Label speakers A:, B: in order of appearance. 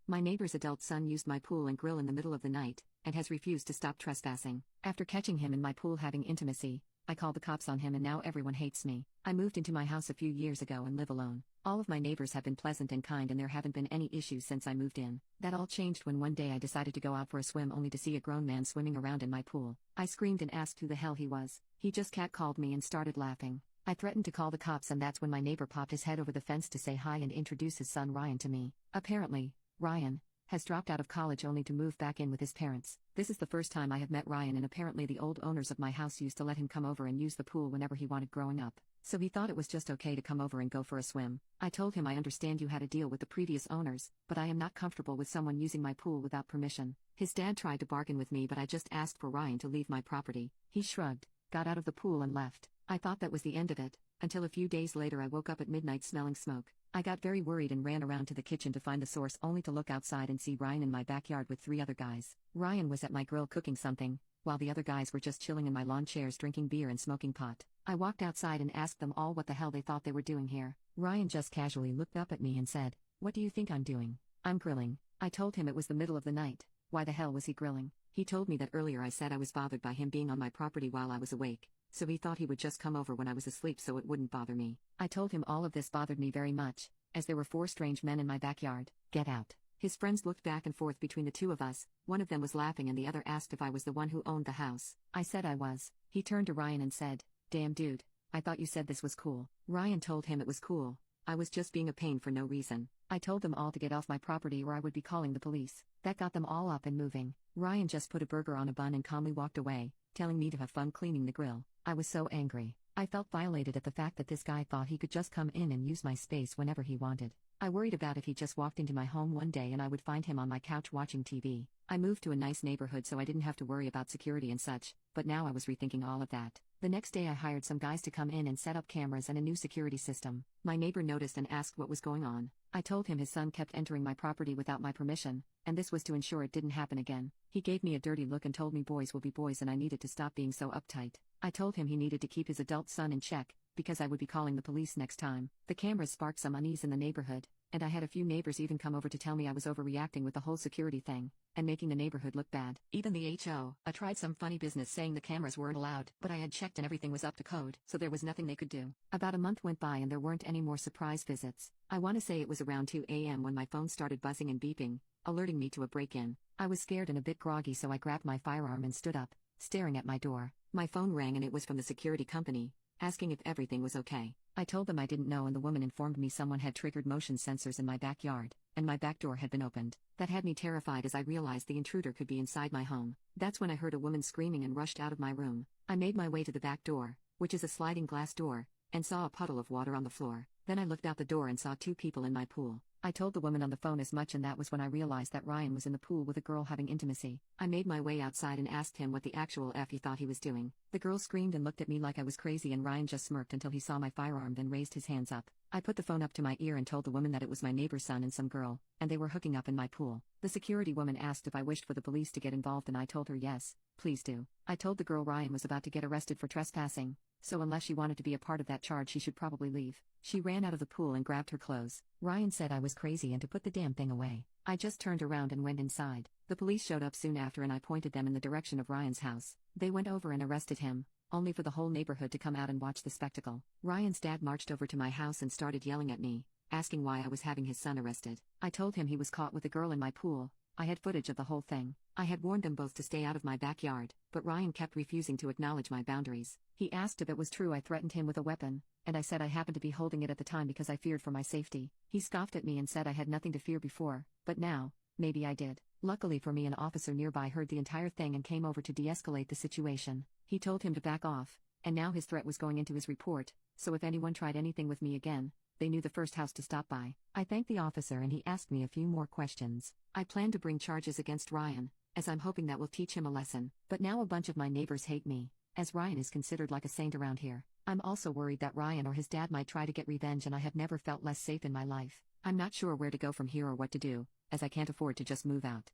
A: My neighbor's adult son used my pool and grill in the middle of the night, and has refused to stop trespassing. After catching him in my pool having intimacy, I called the cops on him and now everyone hates me. I moved into my house a few years ago and live alone. All of my neighbors have been pleasant and kind and there haven't been any issues since I moved in. That all changed when one day I decided to go out for a swim only to see a grown man swimming around in my pool. I screamed and asked who the hell he was. He just catcalled me and started laughing. I threatened to call the cops and that's when my neighbor popped his head over the fence to say hi and introduce his son Ryan to me. Apparently, Ryan has dropped out of college only to move back in with his parents. This is the first time I have met Ryan and apparently the old owners of my house used to let him come over and use the pool whenever he wanted growing up. So he thought it was just okay to come over and go for a swim. I told him I understand you had a deal with the previous owners, but I am not comfortable with someone using my pool without permission. His dad tried to bargain with me but I just asked for Ryan to leave my property. He shrugged, got out of the pool and left. I thought that was the end of it, until a few days later I woke up at midnight smelling smoke. I got very worried and ran around to the kitchen to find the source only to look outside and see Ryan in my backyard with 3 other guys. Ryan was at my grill cooking something, while the other guys were just chilling in my lawn chairs drinking beer and smoking pot. I walked outside and asked them all what the hell they thought they were doing here. Ryan just casually looked up at me and said, "What do you think I'm doing?" "I'm grilling." I told him it was the middle of the night. Why the hell was he grilling? He told me that earlier I said I was bothered by him being on my property while I was awake, so he thought he would just come over when I was asleep so it wouldn't bother me. I told him all of this bothered me very much, as there were 4 strange men in my backyard. "Get out." His friends looked back and forth between the two of us, one of them was laughing and the other asked if I was the one who owned the house. I said I was. He turned to Ryan and said, "Damn dude, I thought you said this was cool." Ryan told him it was cool. I was just being a pain for no reason. I told them all to get off my property or I would be calling the police. That got them all up and moving. Ryan just put a burger on a bun and calmly walked away, telling me to have fun cleaning the grill. I was so angry. I felt violated at the fact that this guy thought he could just come in and use my space whenever he wanted. I worried about if he just walked into my home one day and I would find him on my couch watching TV. I moved to a nice neighborhood so I didn't have to worry about security and such, but now I was rethinking all of that. The next day I hired some guys to come in and set up cameras and a new security system. My neighbor noticed and asked what was going on. I told him his son kept entering my property without my permission, and this was to ensure it didn't happen again. He gave me a dirty look and told me boys will be boys and I needed to stop being so uptight. I told him he needed to keep his adult son in check, because I would be calling the police next time. The cameras sparked some unease in the neighborhood, and I had a few neighbors even come over to tell me I was overreacting with the whole security thing, and making the neighborhood look bad. Even the HO tried some funny business saying the cameras weren't allowed, but I had checked and everything was up to code, so there was nothing they could do. About a month went by and there weren't any more surprise visits. I want to say it was around 2 a.m. when my phone started buzzing and beeping, alerting me to a break-in. I was scared and a bit groggy so I grabbed my firearm and stood up, staring at my door. My phone rang and it was from the security company, asking if everything was okay. I told them I didn't know and the woman informed me someone had triggered motion sensors in my backyard, and my back door had been opened. That had me terrified as I realized the intruder could be inside my home. That's when I heard a woman screaming and rushed out of my room. I made my way to the back door, which is a sliding glass door, and saw a puddle of water on the floor. Then I looked out the door and saw 2 people in my pool. I told the woman on the phone as much and that was when I realized that Ryan was in the pool with a girl having intimacy. I made my way outside and asked him what the actual F he thought he was doing. The girl screamed and looked at me like I was crazy and Ryan just smirked until he saw my firearm then raised his hands up. I put the phone up to my ear and told the woman that it was my neighbor's son and some girl, and they were hooking up in my pool. The security woman asked if I wished for the police to get involved and I told her yes, please do. I told the girl Ryan was about to get arrested for trespassing, so unless she wanted to be a part of that charge she should probably leave. She ran out of the pool and grabbed her clothes. Ryan said I was crazy and to put the damn thing away. I just turned around and went inside. The police showed up soon after and I pointed them in the direction of Ryan's house. They went over and arrested him, only for the whole neighborhood to come out and watch the spectacle. Ryan's dad marched over to my house and started yelling at me, asking why I was having his son arrested. I told him he was caught with a girl in my pool. I had footage of the whole thing. I had warned them both to stay out of my backyard, but Ryan kept refusing to acknowledge my boundaries. He asked if it was true I threatened him with a weapon, and I said I happened to be holding it at the time because I feared for my safety. He scoffed at me and said I had nothing to fear before, but now, maybe I did. Luckily for me, an officer nearby heard the entire thing and came over to de-escalate the situation. He told him to back off, and now his threat was going into his report, so if anyone tried anything with me again, they knew the first house to stop by. I thanked the officer and he asked me a few more questions. I plan to bring charges against Ryan, as I'm hoping that will teach him a lesson, but now a bunch of my neighbors hate me, as Ryan is considered like a saint around here. I'm also worried that Ryan or his dad might try to get revenge and I have never felt less safe in my life. I'm not sure where to go from here or what to do, as I can't afford to just move out.